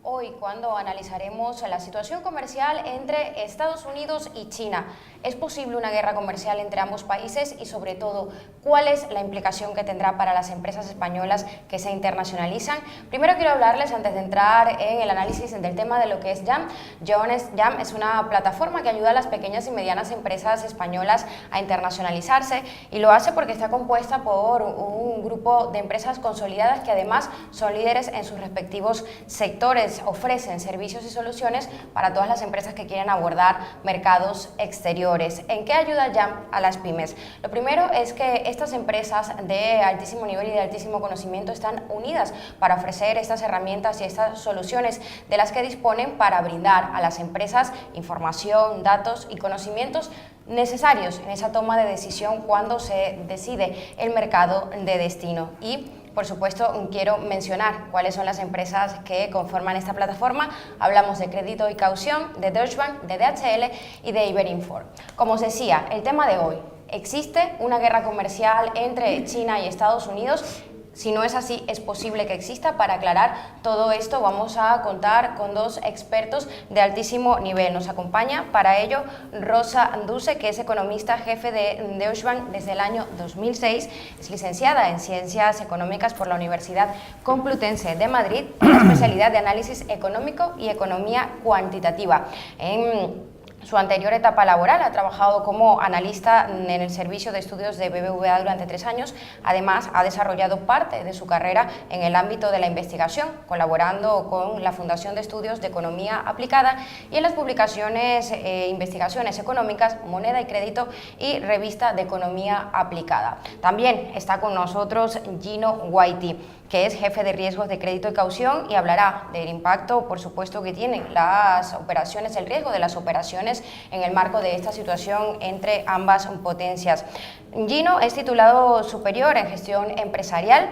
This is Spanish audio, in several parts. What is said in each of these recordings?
Hoy, cuando analizaremos la situación comercial entre Estados Unidos y China, ¿es posible una guerra comercial entre ambos países? Y sobre todo, ¿cuál es la implicación que tendrá para las empresas españolas que se internacionalizan? Primero quiero hablarles, antes de entrar en el análisis del tema, de lo que es Jam. Jam es una plataforma que ayuda a las pequeñas y medianas empresas españolas a internacionalizarse, y lo hace porque está compuesta por un grupo de empresas consolidadas que además son líderes en sus respectivos sectores. Ofrecen servicios y soluciones para todas las empresas que quieren abordar mercados exteriores. ¿En qué ayuda Jam a las pymes? Lo primero es que estas empresas de altísimo nivel y de altísimo conocimiento están unidas para ofrecer estas herramientas y estas soluciones de las que disponen para brindar a las empresas información, datos y conocimientos necesarios en esa toma de decisión cuando se decide el mercado de destino. Y por supuesto, quiero mencionar cuáles son las empresas que conforman esta plataforma. Hablamos de Crédito y Caución, de Deutsche Bank, de DHL y de Iberinfor. Como os decía, el tema de hoy: ¿existe una guerra comercial entre China y Estados Unidos? Si no es así, es posible que exista. Para aclarar todo esto vamos a contar con dos expertos de altísimo nivel. Nos acompaña para ello Rosa Duce, que es economista jefe de Deutsche Bank desde el año 2006. Es licenciada en Ciencias Económicas por la Universidad Complutense de Madrid, en la especialidad de Análisis Económico y Economía Cuantitativa. En su anterior etapa laboral ha trabajado como analista en el servicio de estudios de BBVA durante 3 años. Además, ha desarrollado parte de su carrera en el ámbito de la investigación, colaborando con la Fundación de Estudios de Economía Aplicada y en las publicaciones Investigaciones Económicas, Moneda y Crédito y Revista de Economía Aplicada. También está con nosotros Gino Guaiti, que es jefe de riesgos de crédito y caución, y hablará del impacto, por supuesto, que tienen las operaciones, el riesgo de las operaciones en el marco de esta situación entre ambas potencias. Gino es titulado superior en gestión empresarial.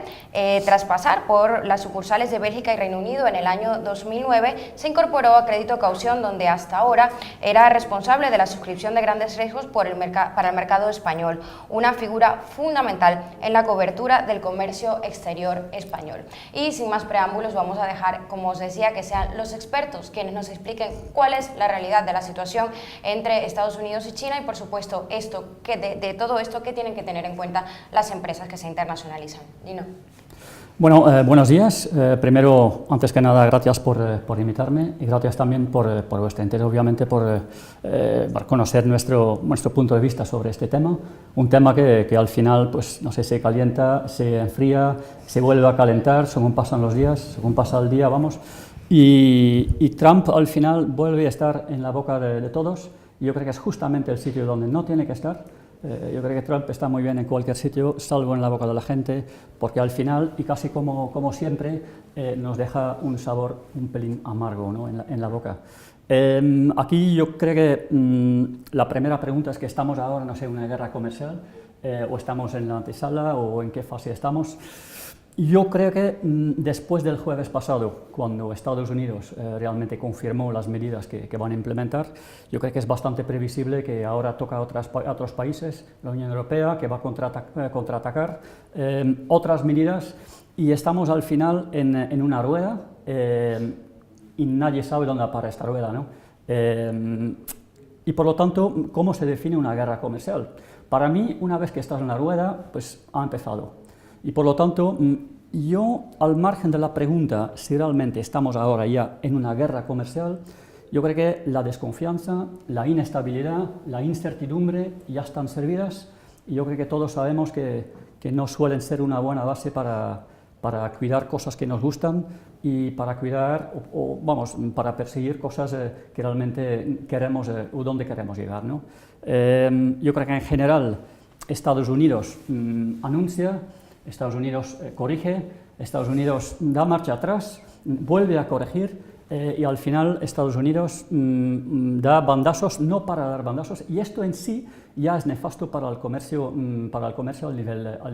Tras pasar por las sucursales de Bélgica y Reino Unido en el año 2009, se incorporó a Crédito Caución, donde hasta ahora era responsable de la suscripción de grandes riesgos para el mercado español, una figura fundamental en la cobertura del comercio exterior español. Y sin más preámbulos, vamos a dejar, como os decía, que sean los expertos quienes nos expliquen cuál es la realidad de la situación entre Estados Unidos y China, y por supuesto de todo esto, ¿qué tienen que tener en cuenta las empresas que se internacionalizan? Gino. Bueno, buenos días. Primero, antes que nada, gracias por invitarme, y gracias también por vuestro interés, obviamente, por conocer nuestro punto de vista sobre este tema. Un tema que al final, pues no sé, se calienta, se enfría, se vuelve a calentar según pasan los días, según pasa el día, vamos. Y Trump al final vuelve a estar en la boca de todos. Y yo creo que es justamente el sitio donde no tiene que estar. Yo creo que Trump está muy bien en cualquier sitio, salvo en la boca de la gente, porque al final, y casi como siempre, nos deja un sabor un pelín amargo, ¿no?, en la boca. Aquí yo creo que la primera pregunta es que estamos ahora, no sé, en una guerra comercial, o estamos en la antesala, o en qué fase estamos. Yo creo que después del jueves pasado, cuando Estados Unidos realmente confirmó las medidas que van a implementar, yo creo que es bastante previsible que ahora toca a otros países, la Unión Europea, que va a contraatacar otras medidas, y estamos al final en una rueda, y nadie sabe dónde para esta rueda, ¿no? Y por lo tanto, ¿cómo se define una guerra comercial? Para mí, una vez que estás en la rueda, pues ha empezado. Y por lo tanto, yo, al margen de la pregunta si realmente estamos ahora ya en una guerra comercial, yo creo que la desconfianza, la inestabilidad, la incertidumbre ya están servidas, y yo creo que todos sabemos que no suelen ser una buena base para cuidar cosas que nos gustan y para cuidar, para perseguir cosas que realmente queremos o donde queremos llegar, ¿no? Yo creo que en general Estados Unidos anuncia, Estados Unidos corrige, Estados Unidos da marcha atrás, vuelve a corregir, y al final Estados Unidos da bandazos, no para dar bandazos, y esto en sí ya es nefasto para el comercio al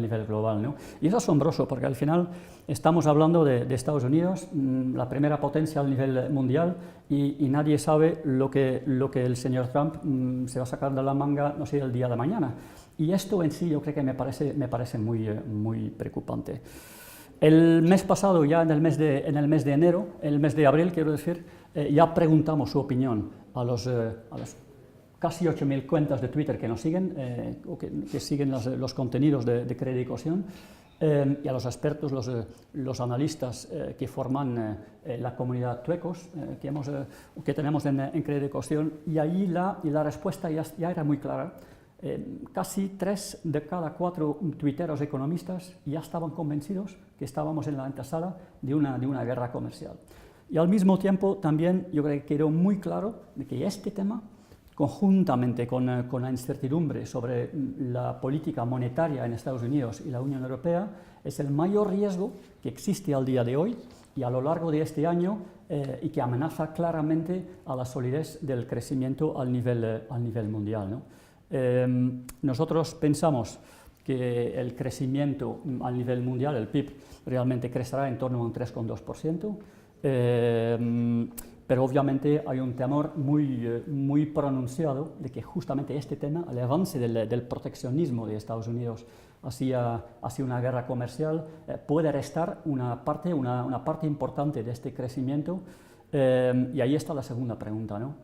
nivel global, ¿no? Y es asombroso, porque al final estamos hablando de Estados Unidos, la primera potencia al nivel mundial, y nadie sabe lo que el señor Trump se va a sacar de la manga, no sé, el día de mañana. Y esto en sí yo creo que me parece muy preocupante. El mes pasado, ya en el mes de enero, en el mes de abril, quiero decir, ya preguntamos su opinión a los casi 8.000 cuentas de Twitter que nos siguen, o que siguen los contenidos de Crédit y Caution, y a los expertos, los analistas que forman la comunidad tuecos que tenemos en Crédit y Caution, y ahí la respuesta ya era muy clara. Casi 3 de cada 4 tuiteros economistas ya estaban convencidos que estábamos en la antesala de una guerra comercial. Y al mismo tiempo también yo creo que quedó muy claro de que este tema, conjuntamente con la incertidumbre sobre la política monetaria en Estados Unidos y la Unión Europea, es el mayor riesgo que existe al día de hoy y a lo largo de este año, y que amenaza claramente a la solidez del crecimiento al nivel mundial, ¿no? Nosotros pensamos que el crecimiento a nivel mundial, el PIB, realmente crecerá en torno a un 3,2%, pero obviamente hay un temor muy pronunciado de que justamente este tema, el avance del proteccionismo de Estados Unidos hacia una guerra comercial, puede restar una parte importante de este crecimiento, y ahí está la segunda pregunta, ¿no?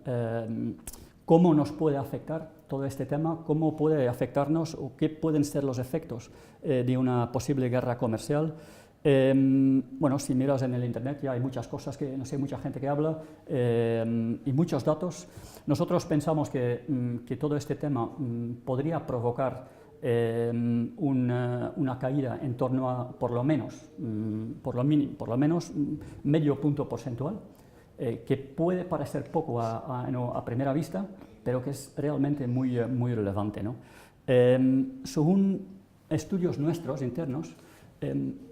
¿Cómo nos puede afectar todo este tema? ¿Cómo puede afectarnos o qué pueden ser los efectos de una posible guerra comercial? Bueno, si miras en el internet ya hay muchas cosas que, no sé, mucha gente que habla y muchos datos. Nosotros pensamos que todo este tema podría provocar una caída en torno a por lo menos medio punto porcentual, que puede parecer poco a primera vista, pero que es realmente muy relevante, ¿no? Según estudios nuestros internos,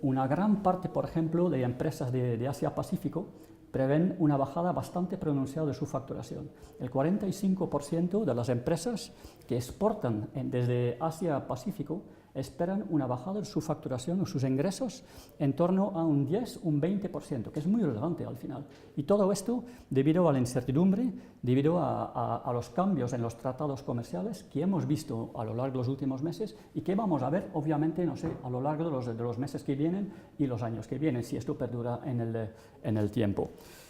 una gran parte, por ejemplo, de empresas de Asia-Pacífico prevén una bajada bastante pronunciada de su facturación. El 45% de las empresas que exportan desde Asia-Pacífico esperan una bajada en su facturación o sus ingresos en torno a un 10, un 20%, que es muy relevante al final. Y todo esto debido a la incertidumbre, debido a los cambios en los tratados comerciales que hemos visto a lo largo de los últimos meses y que vamos a ver, obviamente, no sé, a lo largo de los meses que vienen y los años que vienen, si esto perdura en el tiempo.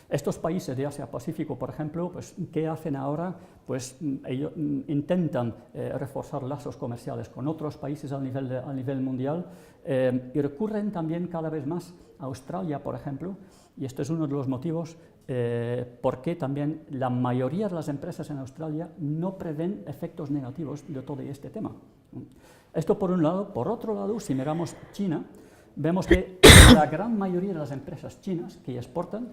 Estos países de Asia-Pacífico, por ejemplo, pues, ¿qué hacen ahora? Pues ellos intentan reforzar lazos comerciales con otros países a nivel mundial, y recurren también cada vez más a Australia, por ejemplo, y este es uno de los motivos por qué también la mayoría de las empresas en Australia no prevén efectos negativos de todo este tema. Esto por un lado. Por otro lado, si miramos China, vemos que la gran mayoría de las empresas chinas que exportan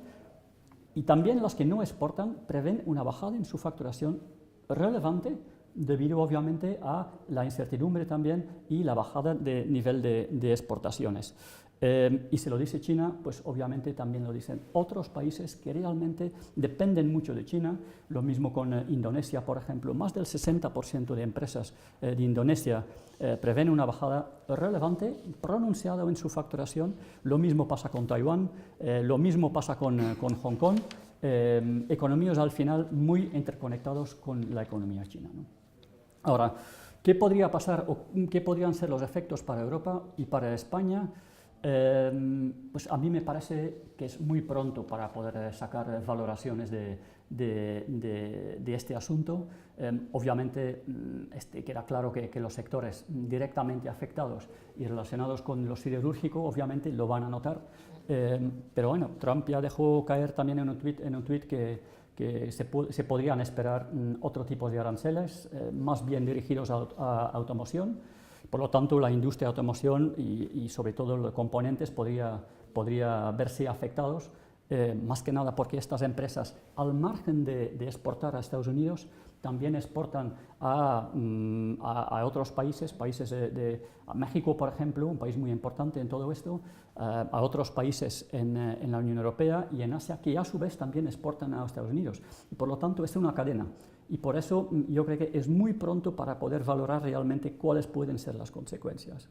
y también las que no exportan prevén una bajada en su facturación relevante debido obviamente a la incertidumbre también y la bajada de nivel de exportaciones. Y si lo dice China, pues obviamente también lo dicen otros países que realmente dependen mucho de China. Lo mismo con Indonesia, por ejemplo. Más del 60% de empresas de Indonesia prevén una bajada relevante, pronunciada en su facturación. Lo mismo pasa con Taiwán, lo mismo pasa con Hong Kong. Economías al final muy interconectados con la economía china, ¿no? Ahora, ¿qué podría pasar o qué podrían ser los efectos para Europa y para España? Pues a mí me parece que es muy pronto para poder sacar valoraciones de este asunto. Obviamente queda claro que los sectores directamente afectados y relacionados con lo siderúrgico obviamente lo van a notar, pero bueno, Trump ya dejó caer también en un tuit que se podrían esperar otro tipo de aranceles, más bien dirigidos a automoción. Por lo tanto, la industria de automoción y sobre todo los componentes podría verse afectados, más que nada porque estas empresas, al margen de exportar a Estados Unidos, también exportan a otros países a México, por ejemplo, un país muy importante en todo esto, a otros países en la Unión Europea y en Asia, que a su vez también exportan a Estados Unidos. Y por lo tanto, es una cadena. Y por eso yo creo que es muy pronto para poder valorar realmente cuáles pueden ser las consecuencias.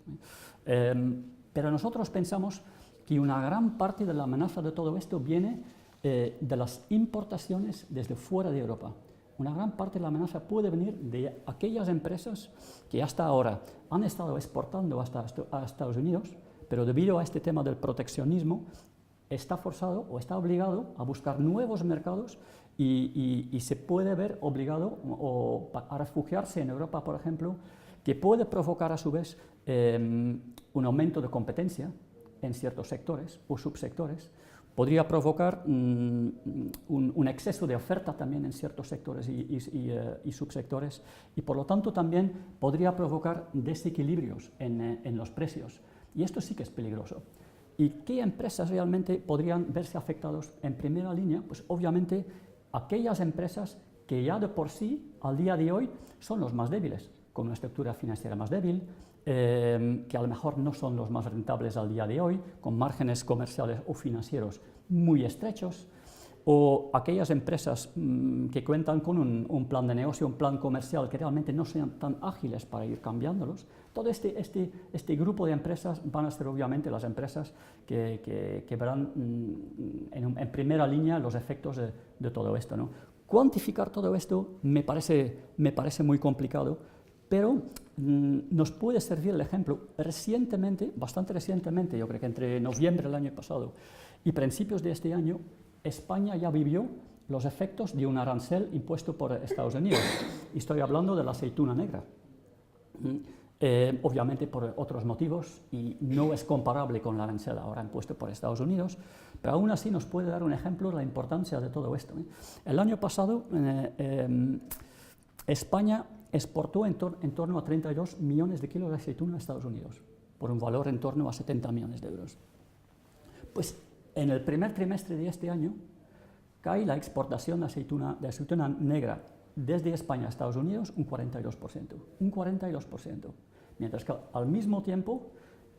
Pero nosotros pensamos que una gran parte de la amenaza de todo esto viene de las importaciones desde fuera de Europa. Una gran parte de la amenaza puede venir de aquellas empresas que hasta ahora han estado exportando a Estados Unidos, pero debido a este tema del proteccionismo, está forzado o está obligado a buscar nuevos mercados y se puede ver obligado a refugiarse en Europa, por ejemplo, que puede provocar a su vez un aumento de competencia en ciertos sectores o subsectores, podría provocar un exceso de oferta también en ciertos sectores y subsectores, y por lo tanto también podría provocar desequilibrios en los precios, y esto sí que es peligroso. ¿Y qué empresas realmente podrían verse afectados en primera línea? Pues obviamente aquellas empresas que ya de por sí, al día de hoy, son los más débiles, con una estructura financiera más débil, que a lo mejor no son los más rentables al día de hoy, con márgenes comerciales o financieros muy estrechos, o aquellas empresas que cuentan con un plan de negocio, un plan comercial que realmente no sean tan ágiles para ir cambiándolos. Todo este grupo de empresas van a ser obviamente las empresas que verán en primera línea los efectos de todo esto, ¿no? Cuantificar todo esto me parece muy complicado, pero nos puede servir el ejemplo. Recientemente, bastante recientemente, yo creo que entre noviembre del año pasado y principios de este año, España ya vivió los efectos de un arancel impuesto por Estados Unidos. Y estoy hablando de la aceituna negra. Obviamente por otros motivos, y no es comparable con el arancel ahora impuesto por Estados Unidos, pero aún así nos puede dar un ejemplo de la importancia de todo esto. El año pasado, España exportó en torno a 32 millones de kilos de aceituna a Estados Unidos, por un valor en torno a 70 millones de euros. Pues en el primer trimestre de este año cae la exportación de aceituna negra desde España a Estados Unidos un 42%, mientras que al mismo tiempo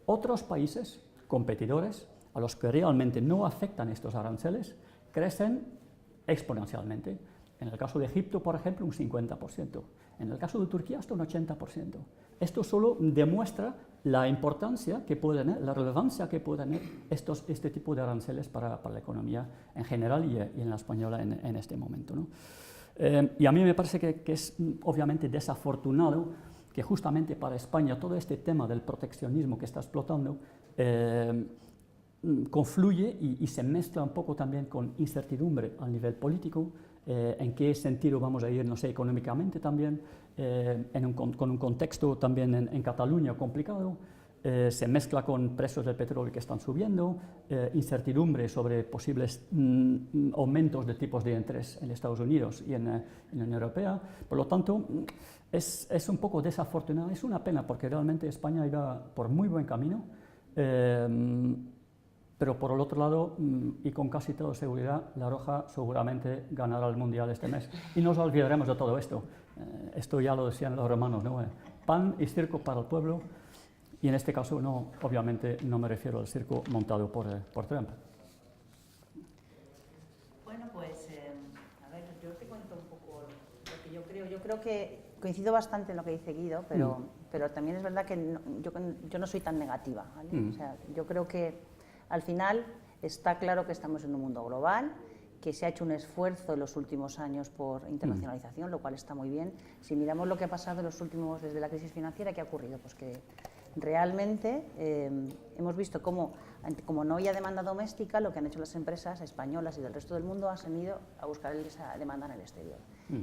otros países competidores a los que realmente no afectan estos aranceles crecen exponencialmente. En el caso de Egipto, por ejemplo, un 50%. En el caso de Turquía, hasta un 80%. Esto solo demuestra la importancia que puede tener, la relevancia que puede tener este tipo de aranceles para la economía en general y en la española en este momento, ¿no? Y a mí me parece que es obviamente desafortunado que justamente para España todo este tema del proteccionismo que está explotando confluye y se mezcla un poco también con incertidumbre a nivel político, en qué sentido vamos a ir, no sé, económicamente también, con un contexto también en Cataluña complicado, se mezcla con precios del petróleo que están subiendo, incertidumbre sobre posibles aumentos de tipos de interés en Estados Unidos y en la Unión Europea. Por lo tanto, es un poco desafortunado, es una pena porque realmente España iba por muy buen camino, pero por el otro lado, y con casi toda seguridad, La Roja seguramente ganará el Mundial este mes. Y no nos olvidaremos de todo esto. Esto ya lo decían los romanos, ¿no? Pan y circo para el pueblo. Y en este caso, no, obviamente, no me refiero al circo montado por Trump. Bueno, pues, a ver, yo te cuento un poco lo que yo creo. Yo creo que coincido bastante en lo que dice Guido, pero también es verdad que yo no soy tan negativa, ¿vale? O sea, yo creo que al final está claro que estamos en un mundo global, que se ha hecho un esfuerzo en los últimos años por internacionalización, lo cual está muy bien. Si miramos lo que ha pasado en los últimos, desde la crisis financiera, ¿qué ha ocurrido? Pues que realmente hemos visto cómo, como no había demanda doméstica, lo que han hecho las empresas españolas y del resto del mundo han ido a buscar esa demanda en el exterior.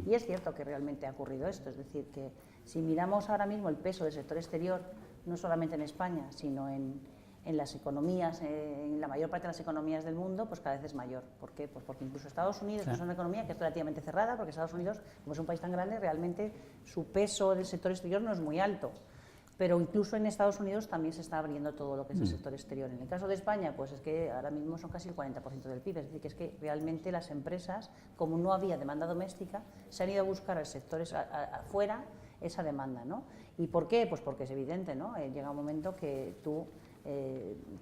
Y es cierto que realmente ha ocurrido esto, es decir, que si miramos ahora mismo el peso del sector exterior, no solamente en España, sino en las economías, en la mayor parte de las economías del mundo, pues cada vez es mayor. ¿Por qué? Pues porque incluso Estados Unidos, que es una economía que es relativamente cerrada, porque Estados Unidos, como es un país tan grande, realmente su peso del sector exterior no es muy alto. Pero incluso en Estados Unidos también se está abriendo todo lo que es el sector exterior. En el caso de España, pues es que ahora mismo son casi el 40% del PIB, es decir, que es que realmente las empresas, como no había demanda doméstica, se han ido a buscar al sector afuera esa demanda, ¿no? ¿Y por qué? Pues porque es evidente, ¿no? Llega un momento que tú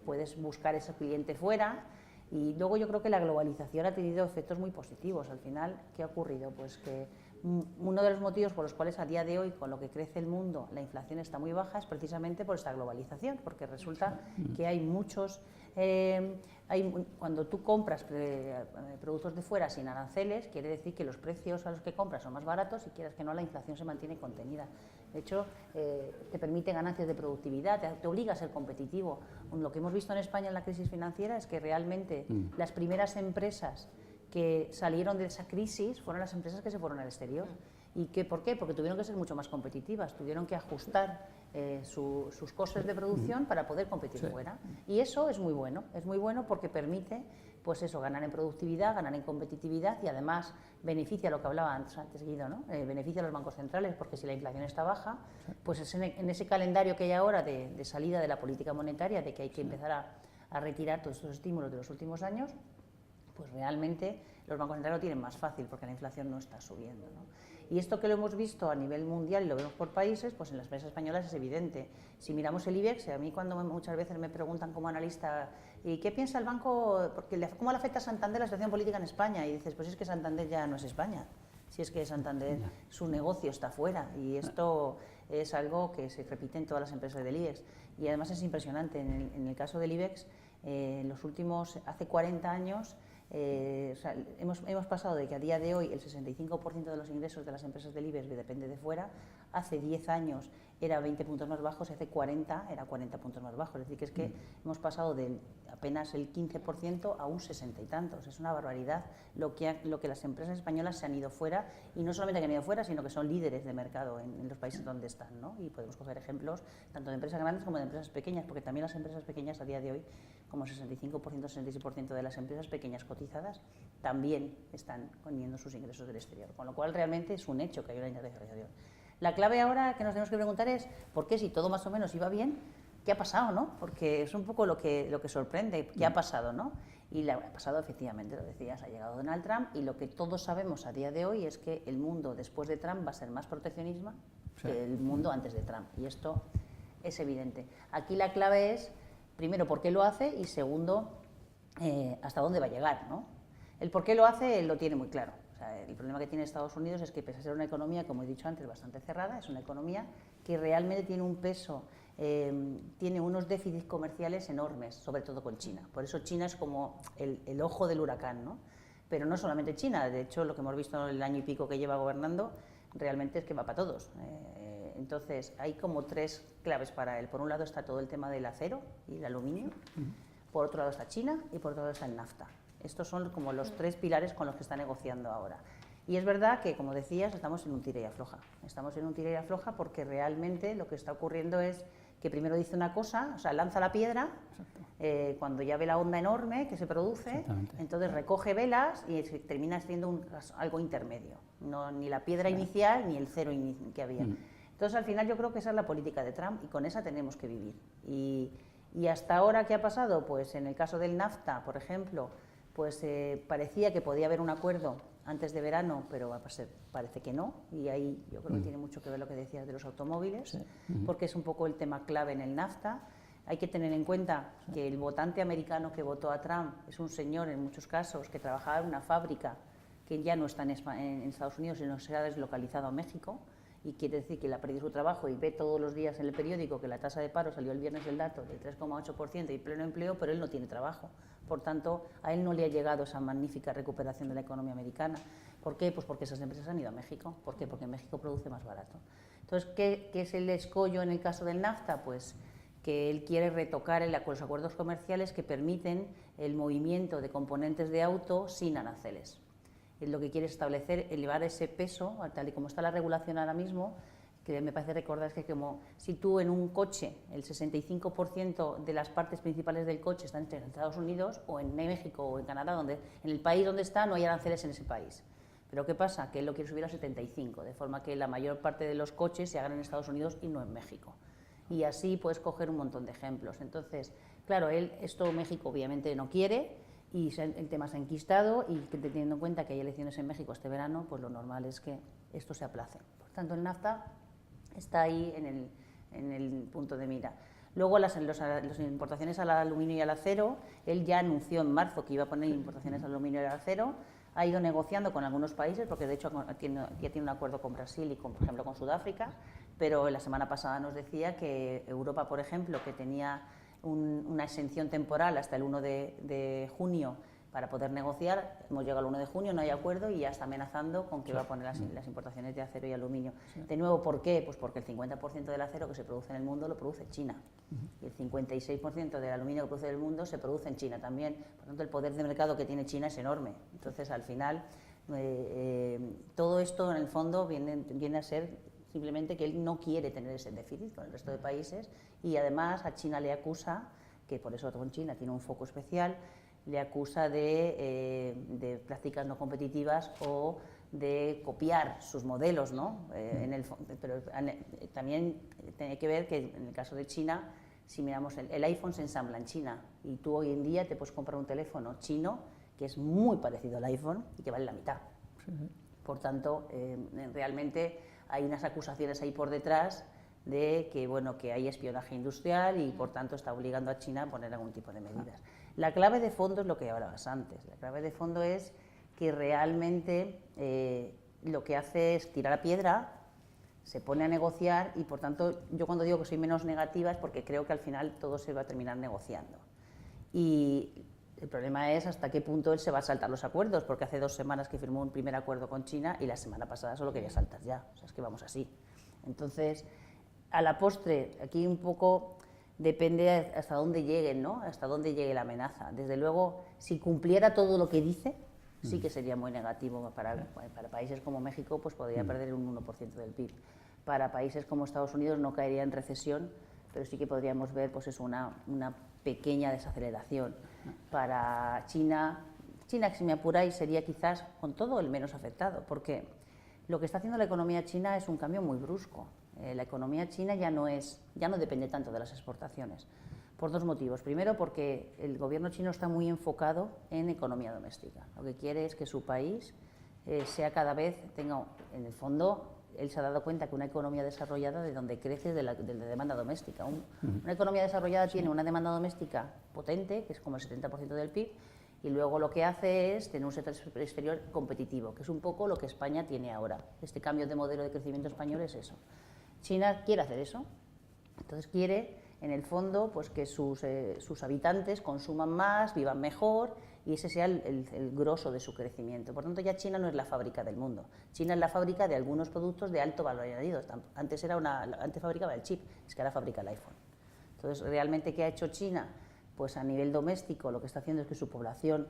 puedes buscar ese cliente fuera. Y luego yo creo que la globalización ha tenido efectos muy positivos. Al final, ¿qué ha ocurrido? Pues que uno de los motivos por los cuales a día de hoy, con lo que crece el mundo, la inflación está muy baja, es precisamente por esta globalización, porque resulta que hay muchos Cuando tú compras productos de fuera sin aranceles, quiere decir que los precios a los que compras son más baratos y quieras que no, la inflación se mantiene contenida. De hecho, te permite ganancias de productividad, te obliga a ser competitivo. Lo que hemos visto en España en la crisis financiera es que realmente las primeras empresas que salieron de esa crisis fueron las empresas que se fueron al exterior. ¿Y por qué? Porque tuvieron que ser mucho más competitivas, tuvieron que ajustar sus costes de producción para poder competir fuera. Y eso es muy bueno porque permite, pues eso, ganar en productividad, ganar en competitividad y además beneficia lo que hablaba antes Guido, ¿no? Beneficia a los bancos centrales porque si la inflación está baja, pues es en ese calendario que hay ahora de salida de la política monetaria, de que hay que empezar a retirar todos estos estímulos de los últimos años, pues realmente los bancos centrales lo tienen más fácil porque la inflación no está subiendo, ¿no? Y esto que lo hemos visto a nivel mundial y lo vemos por países, pues en las empresas españolas es evidente. Si miramos el IBEX, a mí cuando muchas veces me preguntan como analista, ¿y qué piensa el banco? Porque ¿cómo le afecta a Santander la situación política en España? Y dices, pues es que Santander ya no es España. Si es que Santander, su negocio está fuera y esto es algo que se repite en todas las empresas del IBEX. Y además es impresionante, en el caso del IBEX, hace 40 años, hemos pasado de que a día de hoy el 65% de los ingresos de las empresas del IBEX depende de fuera, hace 10 años era 20 puntos más bajos y hace 40 era 40 puntos más bajos. Es decir, que es que hemos pasado de apenas el 15% a un 60 y tantos. Es una barbaridad lo que las empresas españolas se han ido fuera, y no solamente que han ido fuera, sino que son líderes de mercado en los países donde están, ¿no? Y podemos coger ejemplos tanto de empresas grandes como de empresas pequeñas, porque también las empresas pequeñas a día de hoy, como 65%, 66% de las empresas pequeñas cotizadas, también están poniendo sus ingresos del exterior, con lo cual realmente es un hecho que hay una internacionalización. La clave ahora que nos tenemos que preguntar es ¿por qué, si todo más o menos iba bien, qué ha pasado, ¿no? Porque es un poco lo que sorprende, ¿qué ha pasado, no? Y ha pasado, efectivamente, lo decías, ha llegado Donald Trump, y lo que todos sabemos a día de hoy es que el mundo después de Trump va a ser más proteccionismo que el mundo antes de Trump, y esto es evidente. Aquí la clave es, primero, por qué lo hace, y segundo, hasta dónde va a llegar, ¿no? El por qué lo hace, él lo tiene muy claro. O sea, el problema que tiene Estados Unidos es que, pese a ser una economía, como he dicho antes, bastante cerrada, es una economía que realmente tiene un peso, tiene unos déficits comerciales enormes, sobre todo con China. Por eso China es como el ojo del huracán, ¿no? Pero no solamente China, de hecho, lo que hemos visto en el año y pico que lleva gobernando, realmente es que va para todos. Entonces, hay como tres claves para él. Por un lado está todo el tema del acero y el aluminio, por otro lado está China y por otro lado está el NAFTA. Estos son como los tres pilares con los que está negociando ahora. Y es verdad que, como decías, estamos en un tira y afloja. Estamos en un tira y afloja porque realmente lo que está ocurriendo es que primero dice una cosa, o sea, lanza la piedra, cuando ya ve la onda enorme que se produce, entonces recoge velas y termina siendo algo intermedio. No, ni la piedra inicial ni el cero que había. Entonces, al final, yo creo que esa es la política de Trump y con esa tenemos que vivir. Y hasta ahora, ¿qué ha pasado? Pues en el caso del NAFTA, por ejemplo, pues parecía que podía haber un acuerdo antes de verano, pero parece que no, y ahí yo creo que tiene mucho que ver lo que decías de los automóviles, porque es un poco el tema clave en el NAFTA. Hay que tener en cuenta que el votante americano que votó a Trump es un señor, en muchos casos, que trabajaba en una fábrica que ya no está en Estados Unidos, sino se ha deslocalizado a México, y quiere decir que él ha perdido su trabajo y ve todos los días en el periódico que la tasa de paro salió el viernes el dato del 3,8% y pleno empleo, pero él no tiene trabajo. Por tanto, a él no le ha llegado esa magnífica recuperación de la economía americana. ¿Por qué? Pues porque esas empresas han ido a México. ¿Por qué? Porque México produce más barato. Entonces, ¿qué es el escollo en el caso del NAFTA? Pues que él quiere retocar los acuerdos comerciales que permiten el movimiento de componentes de auto sin aranceles. Lo que quiere es establecer, elevar ese peso, tal y como está la regulación ahora mismo, que me parece recordar es que como si tú en un coche, el 65% de las partes principales del coche están en Estados Unidos o en México o en Canadá, en el país donde está no hay aranceles en ese país. Pero ¿qué pasa? Que él lo quiere subir a 75%, de forma que la mayor parte de los coches se hagan en Estados Unidos y no en México. Y así puedes coger un montón de ejemplos. Entonces, claro, esto México obviamente no quiere, y el tema se ha enquistado, y teniendo en cuenta que hay elecciones en México este verano, pues lo normal es que esto se aplace. Por tanto, el NAFTA está ahí en el punto de mira. Luego, las importaciones al aluminio y al acero, él ya anunció en marzo que iba a poner importaciones al aluminio y al acero, ha ido negociando con algunos países, porque de hecho ya tiene un acuerdo con Brasil y, por ejemplo, con Sudáfrica, pero la semana pasada nos decía que Europa, por ejemplo, que tenía una exención temporal hasta el 1 de junio para poder negociar. Hemos llegado al 1 de junio, no hay acuerdo y ya está amenazando con que va a poner las importaciones de acero y aluminio. De nuevo, ¿por qué? Pues porque el 50% del acero que se produce en el mundo lo produce China y el 56% del aluminio que produce el mundo se produce en China también. Por lo tanto, el poder de mercado que tiene China es enorme. Entonces, al final, todo esto en el fondo viene a ser simplemente que él no quiere tener ese déficit con el resto de países y además a China le acusa, que por eso con China tiene un foco especial, le acusa de prácticas no competitivas o de copiar sus modelos, ¿no? Pero también tiene que ver que en el caso de China, si miramos el iPhone se ensambla en China y tú hoy en día te puedes comprar un teléfono chino que es muy parecido al iPhone y que vale la mitad. Por tanto, realmente hay unas acusaciones ahí por detrás de que, bueno, que hay espionaje industrial y por tanto está obligando a China a poner algún tipo de medidas. La clave de fondo es lo que hablabas antes. La clave de fondo es que realmente lo que hace es tirar la piedra, se pone a negociar y por tanto yo cuando digo que soy menos negativa es porque creo que al final todo se va a terminar negociando. Y el problema es hasta qué punto él se va a saltar los acuerdos, porque hace 2 semanas que firmó un primer acuerdo con China y la semana pasada solo quería saltar ya, o sea, es que vamos así. Entonces, a la postre, aquí un poco depende hasta dónde lleguen, ¿no? Hasta dónde llegue la amenaza. Desde luego, si cumpliera todo lo que dice, sí que sería muy negativo para países como México, pues podría perder un 1% del PIB. Para países como Estados Unidos no caería en recesión, pero sí que podríamos ver pues eso, una pequeña desaceleración. Para China, si me apuráis, sería quizás con todo el menos afectado, porque lo que está haciendo la economía china es un cambio muy brusco. La economía china ya no depende tanto de las exportaciones, por 2 motivos. Primero, porque el gobierno chino está muy enfocado en economía doméstica. Lo que quiere es que su país sea cada vez, tenga, en el fondo, él se ha dado cuenta que una economía desarrollada de donde crece de la demanda doméstica. Una economía desarrollada tiene una demanda doméstica potente, que es como el 70% del PIB, y luego lo que hace es tener un sector exterior competitivo, que es un poco lo que España tiene ahora. Este cambio de modelo de crecimiento español es eso. China quiere hacer eso, entonces quiere, en el fondo, pues que sus habitantes consuman más, vivan mejor, y ese sea el grosso de su crecimiento. Por tanto, ya China no es la fábrica del mundo. China es la fábrica de algunos productos de alto valor añadido. Antes fabricaba el chip, es que ahora fabrica el iPhone. Entonces, realmente, ¿qué ha hecho China? Pues a nivel doméstico lo que está haciendo es que su población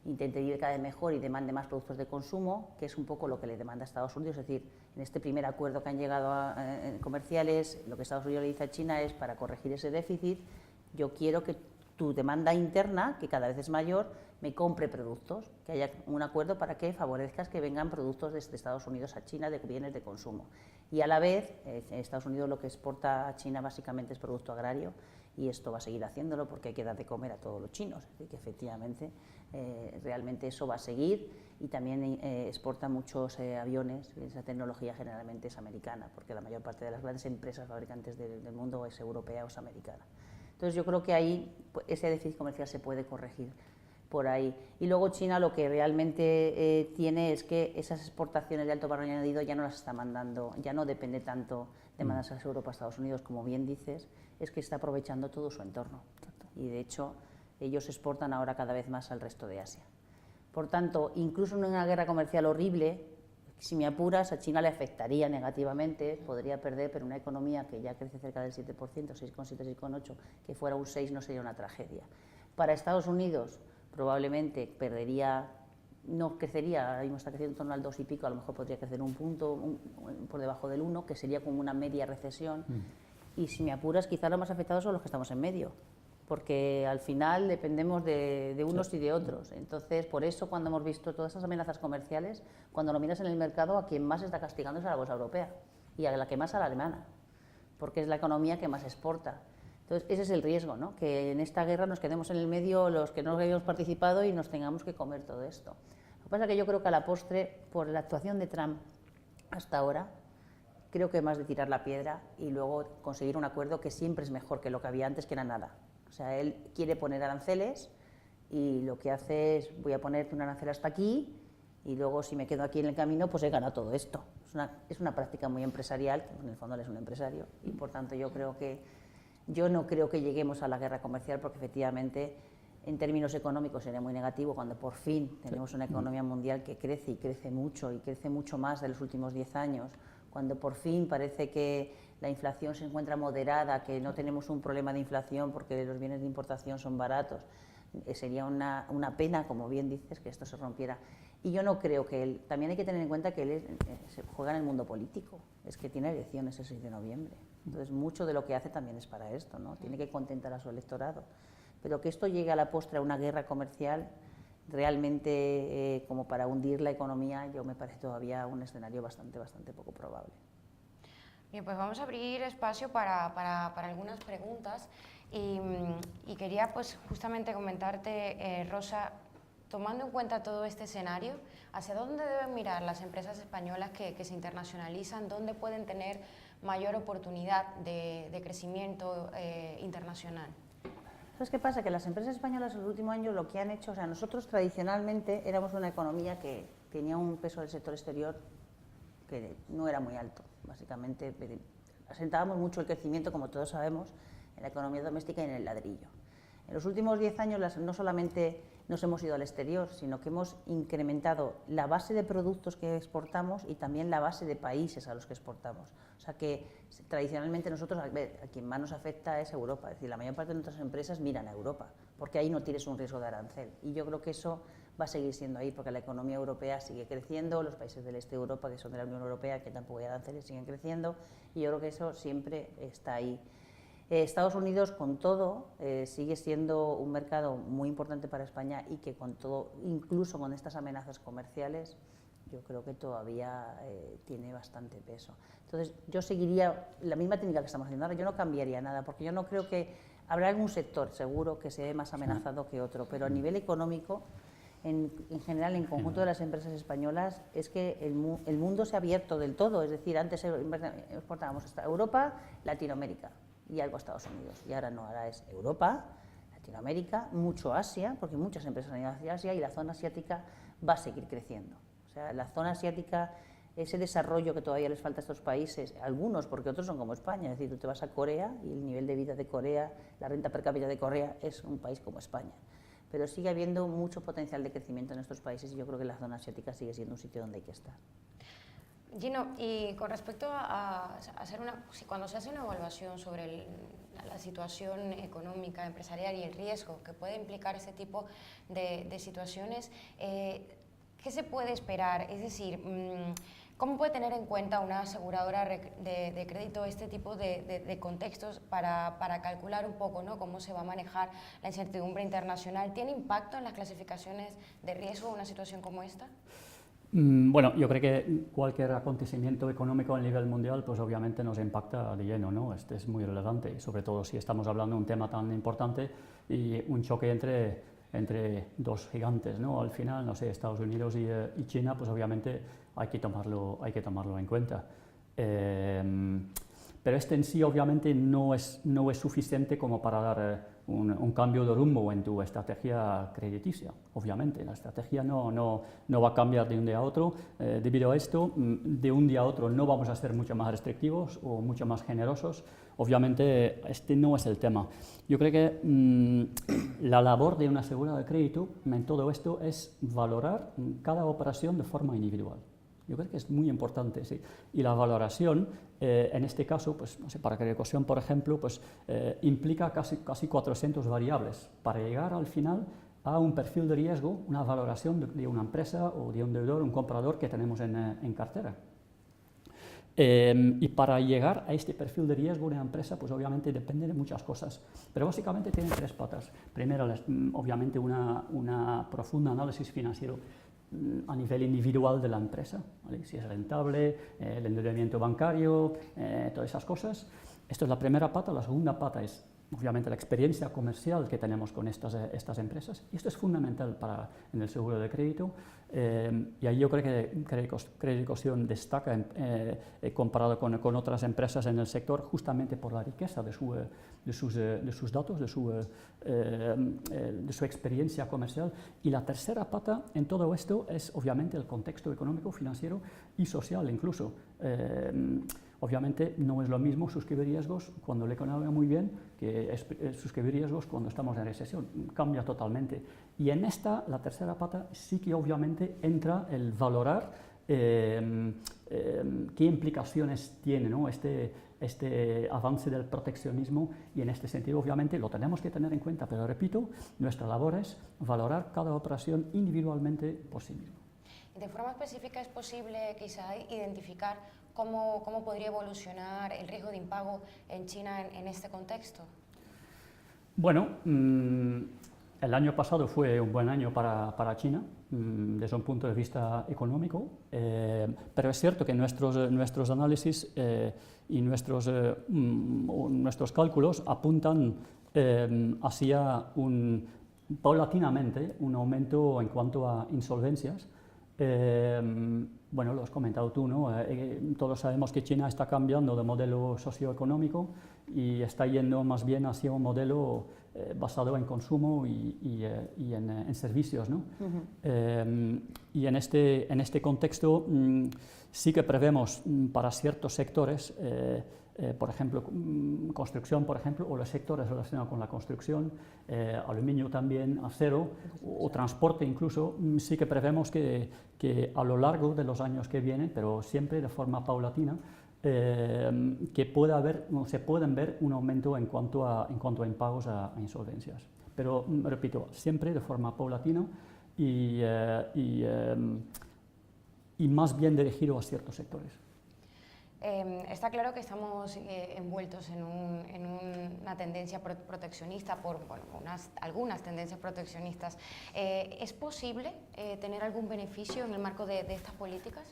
intente vivir cada vez mejor y demande más productos de consumo, que es un poco lo que le demanda a Estados Unidos. Es decir, en este primer acuerdo que han llegado comerciales, lo que Estados Unidos le dice a China es, para corregir ese déficit, yo quiero que tu demanda interna, que cada vez es mayor, me compre productos, que haya un acuerdo para que favorezcas que vengan productos desde Estados Unidos a China de bienes de consumo. Y a la vez, Estados Unidos lo que exporta a China básicamente es producto agrario, y esto va a seguir haciéndolo porque hay que dar de comer a todos los chinos, es decir, que efectivamente realmente eso va a seguir, y también exporta muchos aviones. Esa tecnología generalmente es americana, porque la mayor parte de las grandes empresas fabricantes del mundo es europea o es americana. Entonces yo creo que ahí ese déficit comercial se puede corregir por ahí. Y luego China lo que realmente tiene es que esas exportaciones de alto valor añadido ya no las está mandando, ya no depende tanto de mandarse a Europa, a Estados Unidos, como bien dices, es que está aprovechando todo su entorno. Y de hecho ellos exportan ahora cada vez más al resto de Asia. Por tanto, incluso en una guerra comercial horrible, si me apuras, a China le afectaría negativamente, podría perder, pero una economía que ya crece cerca del 7%, 6,7, 6,8, que fuera un 6 no sería una tragedia. Para Estados Unidos probablemente perdería, no crecería, ahora mismo está creciendo en torno al 2 y pico, a lo mejor podría crecer un punto por debajo del 1, que sería como una media recesión, y si me apuras, quizás los más afectados son los que estamos en medio, porque al final dependemos de unos y de otros. Entonces, por eso cuando hemos visto todas esas amenazas comerciales, cuando lo miras en el mercado, a quien más está castigando es a la bolsa europea, y a la que más a la alemana, porque es la economía que más exporta. Entonces, ese es el riesgo, ¿no? Que en esta guerra nos quedemos en el medio los que no habíamos participado y nos tengamos que comer todo esto. Lo que pasa es que yo creo que a la postre, por la actuación de Trump hasta ahora, creo que más de tirar la piedra y luego conseguir un acuerdo que siempre es mejor que lo que había antes, que era nada. O sea, él quiere poner aranceles y lo que hace es, voy a ponerte un arancel hasta aquí y luego si me quedo aquí en el camino, pues he ganado todo esto. Es una práctica muy empresarial, que en el fondo él es un empresario, y por tanto yo creo que Yo no creo que lleguemos a la guerra comercial porque efectivamente en términos económicos sería muy negativo cuando por fin tenemos una economía mundial que crece y crece mucho más de los últimos 10 años, cuando por fin parece que la inflación se encuentra moderada, que no tenemos un problema de inflación porque los bienes de importación son baratos. Sería una pena, como bien dices, que esto se rompiera. Y yo no creo que él, también hay que tener en cuenta que él se juega en el mundo político, es que tiene elecciones el 6 de noviembre, entonces mucho de lo que hace también es para esto, ¿no? Tiene que contentar a su electorado. Pero que esto llegue a la postre a una guerra comercial, realmente como para hundir la economía, yo me parece todavía un escenario bastante poco probable. Bien, pues vamos a abrir espacio para algunas preguntas y quería pues justamente comentarte, Rosa, tomando en cuenta todo este escenario, ¿hacia dónde deben mirar las empresas españolas que se internacionalizan? ¿Dónde pueden tener mayor oportunidad de crecimiento internacional? ¿Sabes qué pasa? Que las empresas españolas en los últimos años lo que han hecho, o sea, nosotros tradicionalmente éramos una economía que tenía un peso del sector exterior que no era muy alto, básicamente asentábamos mucho el crecimiento, como todos sabemos, en la economía doméstica y en el ladrillo. En los últimos 10 años no solamente nos hemos ido al exterior, sino que hemos incrementado la base de productos que exportamos y también la base de países a los que exportamos. O sea que tradicionalmente nosotros, a quien más nos afecta es Europa, es decir, la mayor parte de nuestras empresas miran a Europa, porque ahí no tienes un riesgo de arancel. Y yo creo que eso va a seguir siendo ahí, porque la economía europea sigue creciendo, los países del este de Europa, que son de la Unión Europea, que tampoco hay aranceles, siguen creciendo, y yo creo que eso siempre está ahí. Estados Unidos, con todo, sigue siendo un mercado muy importante para España y que con todo, incluso con estas amenazas comerciales, yo creo que todavía tiene bastante peso. Entonces, yo seguiría la misma técnica que estamos haciendo ahora, yo no cambiaría nada, porque yo no creo que habrá algún sector, seguro, que se ve más amenazado que otro, pero a nivel económico, en general, en conjunto de las empresas españolas, es que el mundo se ha abierto del todo, es decir, antes exportábamos hasta Europa, Latinoamérica y algo a Estados Unidos, y ahora no, ahora es Europa, Latinoamérica, mucho Asia, porque muchas empresas han ido hacia Asia y la zona asiática va a seguir creciendo. O sea, la zona asiática, ese desarrollo que todavía les falta a estos países, algunos, porque otros son como España, es decir, tú te vas a Corea y el nivel de vida de Corea, la renta per cápita de Corea es un país como España. Pero sigue habiendo mucho potencial de crecimiento en estos países y yo creo que la zona asiática sigue siendo un sitio donde hay que estar. Gino, y con respecto a hacer cuando se hace una evaluación sobre la situación económica, empresarial y el riesgo que puede implicar ese tipo de situaciones, ¿qué se puede esperar? Es decir, ¿cómo puede tener en cuenta una aseguradora de crédito este tipo de contextos para calcular un poco, ¿no?, cómo se va a manejar la incertidumbre internacional? ¿Tiene impacto en las clasificaciones de riesgo una situación como esta? Bueno, yo creo que cualquier acontecimiento económico a nivel mundial, pues obviamente nos impacta de lleno, ¿no? Este es muy relevante, y sobre todo si estamos hablando de un tema tan importante y un choque entre dos gigantes, ¿no? Al final, no sé, Estados Unidos y China, pues obviamente hay que tomarlo en cuenta. Pero este en sí obviamente no es suficiente como para dar un cambio de rumbo en tu estrategia crediticia. Obviamente, la estrategia no va a cambiar de un día a otro. Debido a esto, de un día a otro no vamos a ser mucho más restrictivos o mucho más generosos. Obviamente, este no es el tema. Yo creo que la labor de una aseguradora de crédito en todo esto es valorar cada operación de forma individual. Yo creo que es muy importante, sí. Y la valoración, en este caso, pues, no sé, para Credicaución, por ejemplo, pues, implica casi 400 variables para llegar al final a un perfil de riesgo, una valoración de una empresa o de un deudor, un comprador que tenemos en cartera. Y para llegar a este perfil de riesgo de una empresa, pues obviamente depende de muchas cosas, pero básicamente tiene tres patas. Primero, obviamente, una profunda análisis financiero a nivel individual de la empresa, ¿vale? Si es rentable, el endeudamiento bancario, todas esas cosas. Esto es la primera pata. La segunda pata es obviamente la experiencia comercial que tenemos con estas empresas, y esto es fundamental en el seguro de crédito, y ahí yo creo que Credicaución destaca comparado con otras empresas en el sector, justamente por la riqueza de sus datos, de su experiencia comercial. Y la tercera pata en todo esto es obviamente el contexto económico, financiero y social incluso. Obviamente no es lo mismo suscribir riesgos cuando la economía va muy bien que suscribir riesgos cuando estamos en recesión, cambia totalmente. Y en esta, la tercera pata, sí que obviamente entra el valorar qué implicaciones tiene, ¿no?, este avance del proteccionismo, y en este sentido obviamente lo tenemos que tener en cuenta, pero repito, nuestra labor es valorar cada operación individualmente por sí misma. De forma específica, ¿es posible quizá identificar cómo podría evolucionar el riesgo de impago en China en este contexto? Bueno, el año pasado fue un buen año para China, desde un punto de vista económico, pero es cierto que nuestros análisis y nuestros cálculos apuntan hacia paulatinamente un aumento en cuanto a insolvencias. Bueno, lo has comentado tú, ¿no? Todos sabemos que China está cambiando de modelo socioeconómico y está yendo más bien hacia un modelo basado en consumo y en servicios, ¿no? Y en este contexto sí que prevemos para ciertos sectores, por ejemplo, construcción, por ejemplo, o los sectores relacionados con la construcción, aluminio también, acero o transporte incluso, sí que prevemos que a lo largo de los años que vienen, pero siempre de forma paulatina, que se pueden ver un aumento en cuanto a impagos a insolvencias. Pero, repito, siempre de forma paulatina y más bien dirigido a ciertos sectores. Está claro que estamos envueltos en una tendencia proteccionista, algunas tendencias proteccionistas. ¿Es posible tener algún beneficio en el marco de estas políticas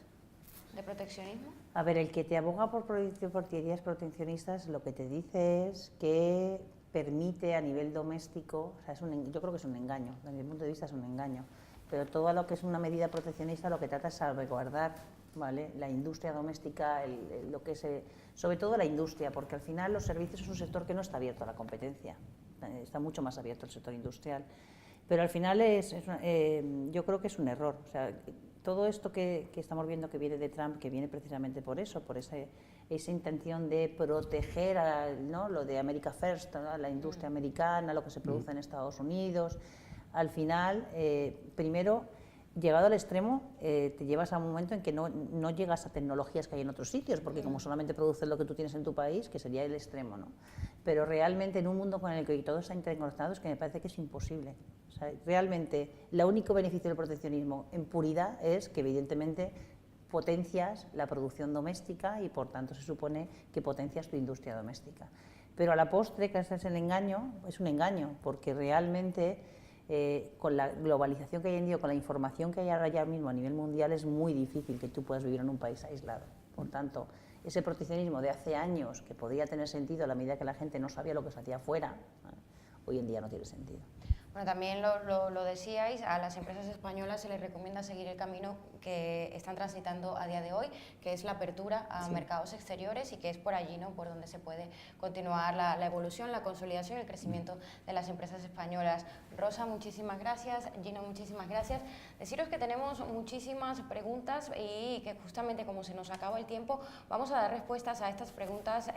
de proteccionismo? A ver, el que te aboga por teorías proteccionistas lo que te dice es que permite a nivel doméstico, o sea, yo creo que es un engaño, desde mi punto de vista es un engaño, pero todo lo que es una medida proteccionista lo que trata es salvaguardar, ¿vale?, la industria doméstica, sobre todo la industria, porque al final los servicios es un sector que no está abierto a la competencia, está mucho más abierto el sector industrial, pero al final yo creo que es un error. O sea, todo esto que estamos viendo que viene de Trump, que viene precisamente por eso, por esa intención de proteger ¿no?, lo de America First, ¿no?, la industria americana, lo que se produce en Estados Unidos. Al final, primero, llegado al extremo, te llevas a un momento en que no llegas a tecnologías que hay en otros sitios, porque como solamente produces lo que tú tienes en tu país, que sería el extremo, ¿no? Pero realmente en un mundo con el que todo está interconectado, es que me parece que es imposible. O sea, realmente, el único beneficio del proteccionismo en puridad es que evidentemente potencias la producción doméstica y por tanto se supone que potencias tu industria doméstica. Pero a la postre, que ese es el engaño, es un engaño, porque realmente con la globalización que hay en día, con la información que hay ahora ya mismo a nivel mundial, es muy difícil que tú puedas vivir en un país aislado. Por tanto, ese proteccionismo de hace años, que podía tener sentido a la medida que la gente no sabía lo que se hacía afuera, hoy en día no tiene sentido. Bueno, también lo decíais, a las empresas españolas se les recomienda seguir el camino que están transitando a día de hoy, que es la apertura a mercados exteriores, y que es por allí, ¿no?, por donde se puede continuar la evolución, la consolidación y el crecimiento de las empresas españolas. Rosa, muchísimas gracias. Gino, muchísimas gracias. Deciros que tenemos muchísimas preguntas y que justamente como se nos acaba el tiempo, vamos a dar respuestas a estas preguntas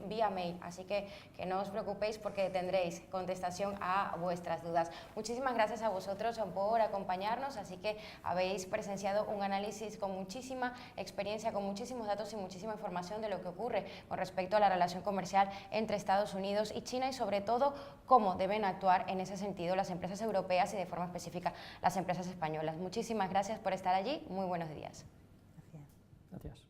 vía mail, así que no os preocupéis porque tendréis contestación a vuestras dudas. Muchísimas gracias a vosotros por acompañarnos, así que habéis presenciado un análisis con muchísima experiencia, con muchísimos datos y muchísima información de lo que ocurre con respecto a la relación comercial entre Estados Unidos y China, y sobre todo cómo deben actuar en ese sentido las empresas europeas y de forma específica las empresas españolas. Muchísimas gracias por estar allí, muy buenos días. Gracias. Gracias.